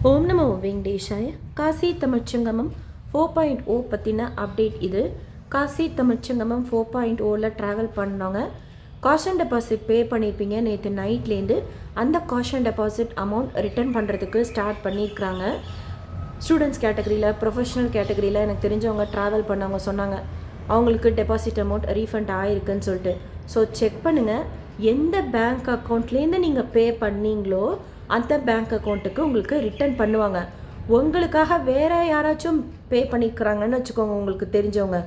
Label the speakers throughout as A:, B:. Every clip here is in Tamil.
A: ஓம் நமோ வெங்கடேஷாய. காசி தமிழ்ச்சங்கமம் 4.0 பற்றின அப்டேட் இது. காசி தமிழ்ச்சங்கமம் 4.0ல் ட்ராவல் பண்ணவங்க காஷன் டெபாசிட் பே பண்ணியிருப்பீங்க. நேற்று நைட்லேருந்து அந்த காஷன் டெபாசிட் அமௌண்ட் ரிட்டர்ன் பண்ணுறதுக்கு ஸ்டார்ட் பண்ணியிருக்கிறாங்க. ஸ்டூடெண்ட்ஸ் கேட்டகரியில், ப்ரொஃபஷனல் கேட்டகரியில் எனக்கு தெரிஞ்சவங்க ட்ராவல் பண்ணவங்க சொன்னாங்க அவங்களுக்கு டெபாசிட் அமௌண்ட் ரீஃபண்ட் ஆகிருக்குன்னு சொல்லிட்டு. ஸோ செக் பண்ணுங்கள், எந்த பேங்க் அக்கௌண்ட்லேருந்து நீங்கள் பே பண்ணீங்களோ அந்த பேங்க் அக்கௌண்ட்டுக்கு உங்களுக்கு ரிட்டர்ன் பண்ணுவாங்க. உங்களுக்காக வேறு யாராச்சும் பே பண்ணிக்கிறாங்கன்னு வச்சுக்கோங்க, உங்களுக்கு தெரிஞ்சவங்க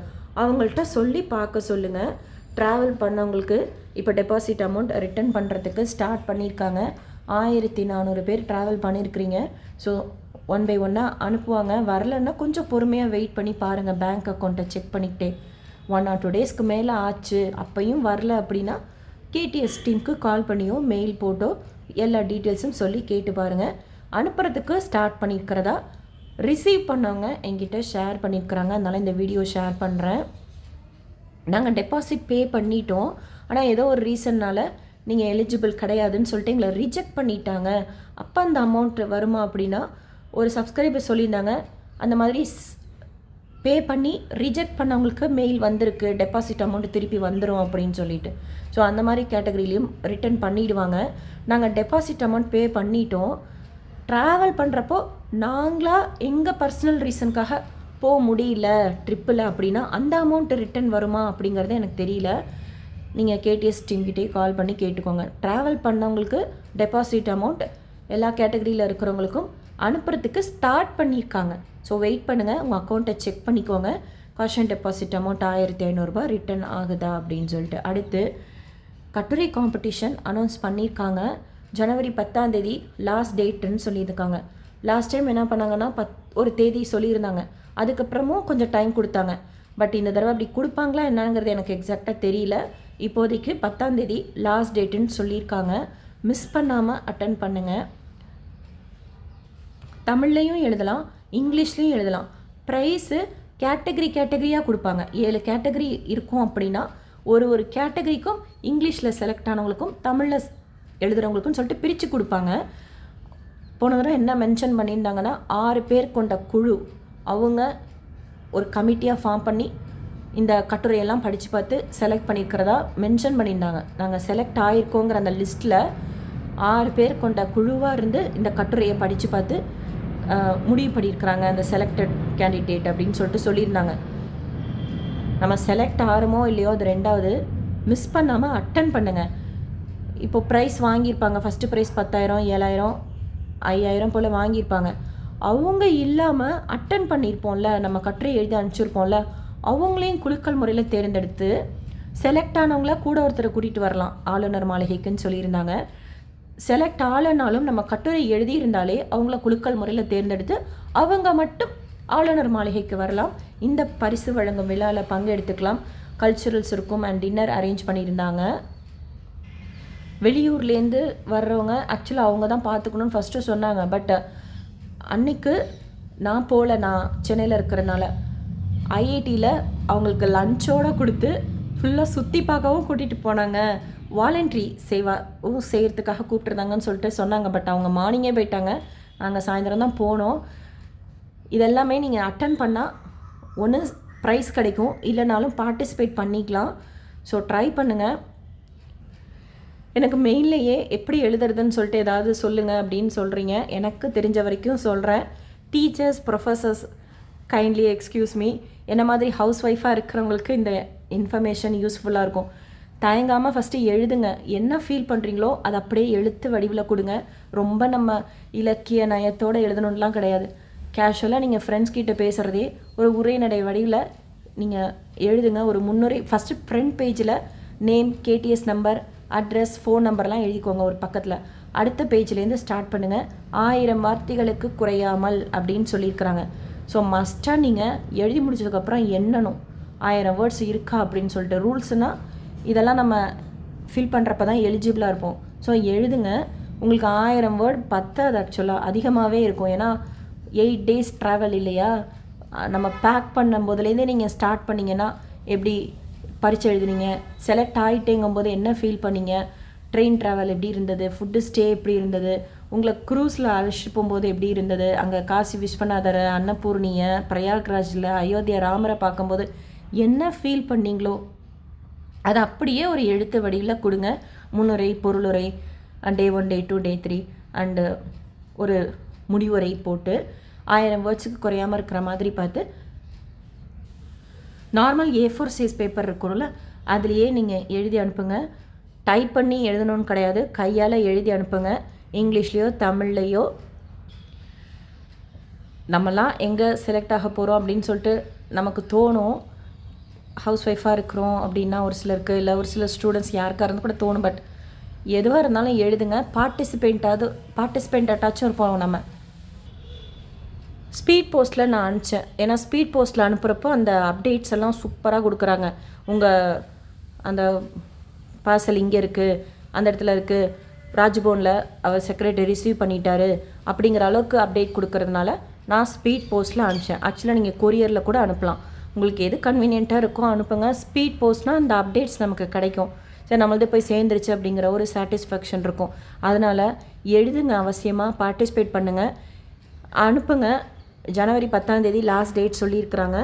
A: அவங்கள்ட்ட சொல்லி பார்க்க சொல்லுங்கள். ட்ராவல் பண்ணவங்களுக்கு இப்போ டெபாசிட் அமௌண்ட் ரிட்டர்ன் பண்ணுறதுக்கு ஸ்டார்ட் பண்ணியிருக்காங்க. 1400 பேர் ட்ராவல் பண்ணியிருக்கிறீங்க. ஸோ ஒன் பை ஒன்னாக அனுப்புவாங்க. வரலன்னா கொஞ்சம் பொறுமையாக வெயிட் பண்ணி பாருங்கள். பேங்க் அக்கௌண்ட்டை செக் பண்ணிக்கிட்டே 1 or 2 டேஸ்க்கு மேலே ஆச்சு, அப்பையும் வரல அப்படின்னா கேடிஎஸ் டீமுக்கு கால் பண்ணியோ மெயில் போட்டோ எல்லா டீட்டெயில்ஸும் சொல்லி கேட்டு பாருங்கள். அனுப்புறதுக்கு ஸ்டார்ட் பண்ணியிருக்கிறதா ரிசீவ் பண்ணவங்க என்கிட்ட ஷேர் பண்ணியிருக்கிறாங்க. அதனால் இந்த வீடியோ ஷேர் பண்ணுறேன். நாங்கள் டெபாசிட் பே பண்ணிட்டோம், ஆனால் ஏதோ ஒரு ரீசன்னால் நீங்கள் எலிஜிபிள் கிடையாதுன்னு சொல்லிட்டு எங்களை ரிஜெக்ட் பண்ணிட்டாங்க. அப்போ அந்த அமௌண்ட் வருமா அப்படின்னா ஒரு சப்ஸ்கிரைபர் சொல்லியிருந்தாங்க, அந்த மாதிரி பே பண்ணி ரிஜெக்ட் பண்ணவங்களுக்கு மெயில் வந்திருக்கு, டெபாசிட் அமௌண்ட் திருப்பி வந்துடும் அப்படின்னு சொல்லிட்டு. ஸோ அந்த மாதிரி கேட்டகரிலையும் ரிட்டர்ன் பண்ணிவிடுவாங்க. நாங்கள் டெபாசிட் அமௌண்ட் பே பண்ணிட்டோம். ட்ராவல் பண்ணுறப்போ நாங்களாக எங்கள் பர்சனல் ரீசனுக்காக போக முடியல ட்ரிப்பில் அப்படின்னா அந்த அமௌண்ட் ரிட்டர்ன் வருமா அப்படிங்கிறது எனக்கு தெரியல. நீங்கள் கேடிஎஸ் டீம்கிட்டே கால் பண்ணி கேட்டுக்கோங்க. ட்ராவல் பண்ணவங்களுக்கு டெபாசிட் அமௌண்ட் எல்லா கேட்டகரியில் இருக்கிறவங்களுக்கும் அனுப்புறதுக்கு ஸ்டார்ட் பண்ணியிருக்காங்க. ஸோ வெயிட் பண்ணுங்கள், உங்கள் அக்கௌண்ட்டை செக் பண்ணிக்கோங்க. காஷன் டெபாசிட் அமௌண்ட் 1500 ரிட்டர்ன் ஆகுதா அப்படின்னு சொல்லிட்டு. அடுத்து கட்டுரை காம்படிஷன் அனௌன்ஸ் பண்ணியிருக்காங்க. ஜனவரி 10 லாஸ்ட் டேட்டுன்னு சொல்லியிருக்காங்க. லாஸ்ட் டைம் என்ன பண்ணாங்கன்னா ஒரு தேதி சொல்லியிருந்தாங்க, அதுக்கப்புறமும் கொஞ்சம் டைம் கொடுத்தாங்க. பட் இந்த தடவை அப்படி கொடுப்பாங்களா என்னங்கிறது எனக்கு எக்ஸாக்டாக தெரியல. இப்போதைக்கு 10 லாஸ்ட் டேட்டுன்னு சொல்லியிருக்காங்க. மிஸ் பண்ணாமல் அட்டன் பண்ணுங்கள். தமிழ்லையும் எழுதலாம், இங்கிலீஷ்லேயும் எழுதலாம். ப்ரைஸு கேட்டகரியாக கொடுப்பாங்க. 7 கேட்டகரி இருக்கும் அப்படின்னா ஒரு கேட்டகரிக்கும் இங்கிலீஷில் செலக்ட் ஆனவங்களுக்கும் தமிழில் எழுதுகிறவங்களுக்கும் சொல்லிட்டு பிரித்து கொடுப்பாங்க. போன தடவை என்ன மென்ஷன் பண்ணியிருந்தாங்கன்னா 6 பேர் கொண்ட குழு அவங்க ஒரு கமிட்டியாக ஃபார்ம் பண்ணி இந்த கட்டுரையெல்லாம் படித்து பார்த்து செலக்ட் பண்ணியிருக்கிறதா மென்ஷன் பண்ணியிருந்தாங்க. நாங்கள் செலக்ட் ஆகிருக்கோங்கிற அந்த லிஸ்ட்டில் 6 பேர் கொண்ட குழுவாக இருந்து இந்த கட்டுரையை படித்து பார்த்து முடிவு பண்ணியிருக்கிறாங்க அந்த செலக்டட் கேண்டிடேட் அப்படின்னு சொல்லிட்டு சொல்லியிருந்தாங்க. நம்ம செலக்ட் ஆகிறோமோ இல்லையோ அது ரெண்டாவது. மிஸ் பண்ணாமல் அட்டன் பண்ணுங்கள். இப்போது ப்ரைஸ் வாங்கியிருப்பாங்க. ஃபஸ்ட்டு ப்ரைஸ் 10,000, 7,000, 5,000 போல் வாங்கியிருப்பாங்க. அவங்க இல்லாமல் அட்டன் பண்ணியிருப்போம்ல, நம்ம கட்டுரை எழுதி அனுப்பிச்சிருப்போம்ல, அவங்களையும் குலுக்கல் முறையில் தேர்ந்தெடுத்து செலக்ட் ஆனவங்கள கூட ஒருத்தரை கூட்டிகிட்டு வரலாம் ஆளுநர் மாளிகைக்குன்னு சொல்லியிருந்தாங்க. செலக்ட் ஆளுனாலும் நம்ம கட்டுரை எழுதியிருந்தாலே அவங்கள குலுக்கல் முறையில் தேர்ந்தெடுத்து அவங்க மட்டும் ஆளுநர் மாளிகைக்கு வரலாம். இந்த பரிசு வழங்கும் விழாவில் பங்கெடுத்துக்கலாம். கல்ச்சுரல்ஸ் இருக்கும் அண்ட் டின்னர் அரேஞ்ச் பண்ணியிருந்தாங்க. வெளியூர்லேருந்து வர்றவங்க ஆக்சுவலாக அவங்க தான் பார்த்துக்கணுன்னு ஃபஸ்ட்டு சொன்னாங்க. பட் அன்னைக்கு நான் சென்னையில் இருக்கிறனால ஐஐடியில் அவங்களுக்கு லஞ்சோடு கொடுத்து ஃபுல்லாக சுற்றி பார்க்கவும் கூட்டிகிட்டு போனாங்க. வாலண்ட்ரி சேவாவும் செய்கிறதுக்காக கூப்பிட்ருந்தாங்கன்னு சொல்லிட்டு சொன்னாங்க. பட் அவங்க மார்னிங்கே போயிட்டாங்க, நாங்கள் சாயந்தரம் தான் போனோம். இதெல்லாமே நீங்கள் அட்டன் பண்ணால் ஒன்று ப்ரைஸ் கிடைக்கும், இல்லைனாலும் பார்ட்டிசிபேட் பண்ணிக்கலாம். ஸோ ட்ரை பண்ணுங்கள். எனக்கு மெயின்லேயே எப்படி எழுதுறதுன்னு சொல்லிட்டு ஏதாவது சொல்லுங்கள் அப்படின்னு சொல்கிறீங்க. எனக்கு தெரிஞ்ச வரைக்கும் சொல்கிறேன். Teachers, professors kindly excuse me. என்ன மாதிரி ஹவுஸ் ஒய்ஃபாக இருக்கிறவங்களுக்கு இந்த இன்ஃபர்மேஷன் யூஸ்ஃபுல்லாக இருக்கும். தயங்காமல் ஃபஸ்ட்டு எழுதுங்க. என்ன ஃபீல் பண்ணுறீங்களோ அதை அப்படியே எழுத்து வடிவில் கொடுங்க. ரொம்ப நம்ம இலக்கிய நயத்தோடு எழுதணுன்னெலாம் கிடையாது. கேஷுவலாக நீங்கள் ஃப்ரெண்ட்ஸ் கிட்ட பேசுகிறதே ஒரு உரைநடை வடிவில் நீங்கள் எழுதுங்க. ஒரு முன்னுரை ஃபஸ்ட்டு ஃப்ரண்ட் பேஜில் name, KDS number, address, phone நம்பர்லாம் எழுதிக்கோங்க ஒரு பக்கத்தில். அடுத்த பேஜ்லேருந்து ஸ்டார்ட் பண்ணுங்கள். 1000 வார்த்தைகளுக்கு குறையாமல் அப்படின்னு சொல்லியிருக்கிறாங்க. ஸோ மஸ்ட்டாக நீங்கள் எழுதி முடிச்சதுக்கப்புறம் எண்ணணும் 1000 வேர்ட்ஸ் இருக்கா அப்படின்னு சொல்லிட்டு. ரூல்ஸ்னால் இதெல்லாம் நம்ம ஃபில் பண்ணுறப்ப தான் எலிஜிபிளாக இருப்போம். ஸோ எழுதுங்க. உங்களுக்கு 1000 வேர்ட் பத்தாது, ஆக்சுவலாக அதிகமாகவே இருக்கும். ஏன்னா 8 days ட்ராவல் இல்லையா. நம்ம பேக் பண்ணும் போதுலேருந்தே நீங்கள் ஸ்டார்ட் பண்ணிங்கன்னா எப்படி பரீட்சை எழுதுனீங்க, செலக்ட் ஆகிட்டேங்கும் போது என்ன ஃபீல் பண்ணீங்க, ட்ரெயின் ட்ராவல் எப்படி இருந்தது, ஃபுட்டு ஸ்டே எப்படி இருந்தது, உங்களை க்ரூஸில் அழைச்சிட்டு போகும்போது எப்படி இருந்தது, அங்கே காசி விஸ்வநாதரை, அன்னபூர்ணியை, பிரயாக்ராஜில் அயோத்தியா ராமரை பார்க்கும்போது என்ன ஃபீல் பண்ணீங்களோ அதை அப்படியே ஒரு எழுத்து வடிவில் கொடுங்க. முன்னுரை, பொருளுரை, டே 1, டே 2, டே 3 அண்டு ஒரு முடிவுரை போட்டு 1000 வேர்ட்ஸுக்கு குறையாமல் இருக்கிற மாதிரி பார்த்து நார்மல் A4 சைஸ் பேப்பர் இருக்கும்ல அதுலேயே நீங்கள் எழுதி அனுப்புங்க. டைப் பண்ணி எழுதணும்னு கிடையாது, கையால் எழுதி அனுப்புங்க. இங்கிலீஷ்லேயோ தமிழ்லையோ. நம்மலாம் எங்கே செலக்ட் ஆக போகிறோம் அப்படின்னு சொல்லிட்டு நமக்கு தோணும். ஹவுஸ் ஒய்ஃபாக இருக்கிறோம் அப்படின்னா ஒரு சிலருக்கு, இல்லை ஒரு சில ஸ்டூடெண்ட்ஸ் யாருக்காக இருந்து கூட தோணும். பட் எதுவாக இருந்தாலும் எழுதுங்க. பார்ட்டிசிபெண்ட்டாச்சும் இருப்போம் நம்ம. ஸ்பீட் போஸ்ட்டில் நான் அனுப்பிச்சேன். ஏன்னா ஸ்பீட் போஸ்ட்டில் அனுப்புகிறப்போ அந்த அப்டேட்ஸ் எல்லாம் சூப்பராக கொடுக்குறாங்க. உங்கள் அந்த பார்சல் இங்கே இருக்குது, அந்த இடத்துல இருக்குது, ராஜ்பவனில் அவர் செக்ரட்டரி ரிசீவ் பண்ணிட்டாரு அப்படிங்கிற அளவுக்கு அப்டேட் கொடுக்கறதுனால நான் ஸ்பீட் போஸ்ட்டில் அனுப்பிச்சேன். ஆக்சுவலாக நீங்கள் கொரியரில் கூட அனுப்பலாம். உங்களுக்கு எது கன்வீனியண்ட்டாக இருக்கோ அனுப்புங்க. ஸ்பீட் போஸ்ட்னால் அந்த அப்டேட்ஸ் நமக்கு கிடைக்கும். சரி, நம்மளது போய் சேர்ந்துருச்சு அப்படிங்கிற ஒரு சாட்டிஸ்ஃபேக்ஷன் இருக்கும். அதனால் எழுதுங்க, அவசியமாக பார்ட்டிசிபேட் பண்ணுங்கள், அனுப்புங்க. ஜனவரி 10 லாஸ்ட் டேட் சொல்லியிருக்கிறாங்க.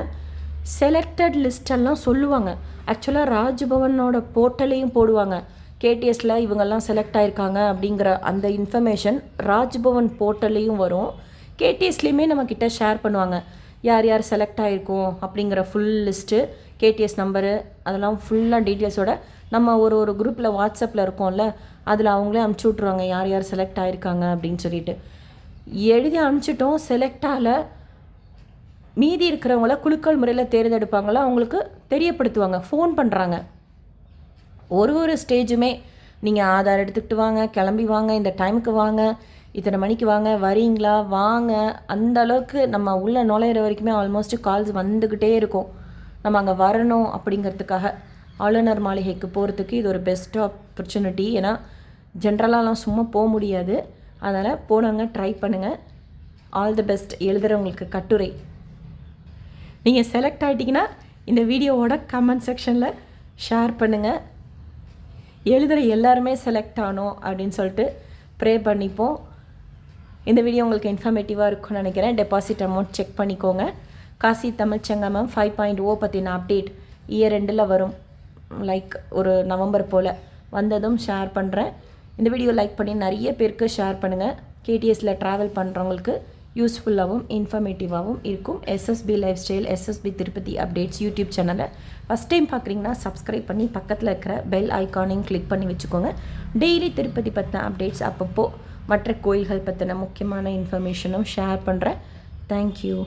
A: செலக்டட் லிஸ்டெல்லாம் சொல்லுவாங்க. ஆக்சுவலாக ராஜ்பவனோட போர்ட்டலையும் போடுவாங்க. கேடிஎஸில் இவங்கெல்லாம் செலக்ட் ஆகிருக்காங்க அப்படிங்கிற அந்த இன்ஃபர்மேஷன் ராஜ்பவன் போர்ட்டல்லையும் வரும். கேடிஎஸ்லேயுமே நம்மக்கிட்ட ஷேர் பண்ணுவாங்க. யார் யார் செலக்ட் ஆகிருக்கோம் அப்படிங்கிற ஃபுல் லிஸ்ட்டு, கேடிஎஸ் நம்பரு, அதெல்லாம் ஃபுல்லாக டீட்டெயில்ஸோட நம்ம ஒரு குரூப்பில் வாட்ஸ்அப்பில் இருக்கோம்ல, அதில் அவங்களே அனுப்பிச்சி விட்ருவாங்க யார் யார் செலக்ட் ஆகிருக்காங்க அப்படின்னு சொல்லிட்டு. எழுதி அனுப்பிச்சிட்டோம், செலக்ட் ஆகலை, மீதி இருக்கிறவங்கள குலுக்கல் முறையில் தேர்ந்தெடுப்பாங்களோ அவங்களுக்கு தெரியப்படுத்துவாங்க, ஃபோன் பண்ணுறாங்க. ஒரு ஸ்டேஜுமே நீங்கள் ஆதார் எடுத்துக்கிட்டு வாங்க, கிளம்பி வாங்க, இந்த டைமுக்கு வாங்க, இத்தனை மணிக்கு வாங்க, வரீங்களா வாங்க, அந்த அளவுக்கு நம்ம உள்ளே நுழையிற வரைக்குமே ஆல்மோஸ்ட் கால்ஸ் வந்துக்கிட்டே இருக்கும். நம்ம அங்கே வரணும் அப்படிங்கிறதுக்காக. ஆளுநர் மாளிகைக்கு போகிறதுக்கு இது ஒரு பெஸ்ட் ஆப்பர்ச்சுனிட்டி. ஏன்னா ஜென்ரலாலாம் சும்மா போக முடியாது. அதனால் போனாங்க, ட்ரை பண்ணுங்கள். All the best. எழுதுகிறவங்களுக்கு கட்டுரை. நீங்கள் செலக்ட் ஆகிட்டிங்கன்னா இந்த வீடியோவோட கமெண்ட் செக்ஷனில் ஷேர் பண்ணுங்கள். எழுதுகிற எல்லாருமே செலக்ட் ஆனோம் அப்படின்னு சொல்லிட்டு ப்ரே பண்ணிப்போம். இந்த வீடியோ உங்களுக்கு இன்ஃபர்மேட்டிவாக இருக்கும்னு நினைக்கிறேன். டெபாசிட் அமௌண்ட் செக் பண்ணிக்கோங்க. காசி தமிழ்ச்சங்கமம் 5.0 பற்றின அப்டேட் இயர் 2 வரும். லைக் ஒரு நவம்பர் போல் வந்ததும் ஷேர் பண்ணுறேன். இந்த வீடியோ லைக் பண்ணி நிறைய பேருக்கு ஷேர் பண்ணுங்கள். கேடிஎஸில் ட்ராவல் பண்ணுறவங்களுக்கு யூஸ்ஃபுல்லாகவும் இன்ஃபர்மேட்டிவாகவும் இருக்கும். SSP lifestyle, SSP Tirupati updates YouTube சேனலை ஃபஸ்ட் டைம் பார்க்குறீங்கன்னா சப்ஸ்கிரைப் பண்ணி பக்கத்தில் இருக்கிற பெல் ஐக்கானையும் கிளிக் பண்ணி வச்சுக்கோங்க. டெய்லி திருப்பதி பற்றின அப்டேட்ஸ், அப்பப்போ மற்ற கோயில்கள் பற்றின முக்கியமான இன்ஃபர்மேஷனும் ஷேர் பண்ணுறேன். தேங்க்யூ.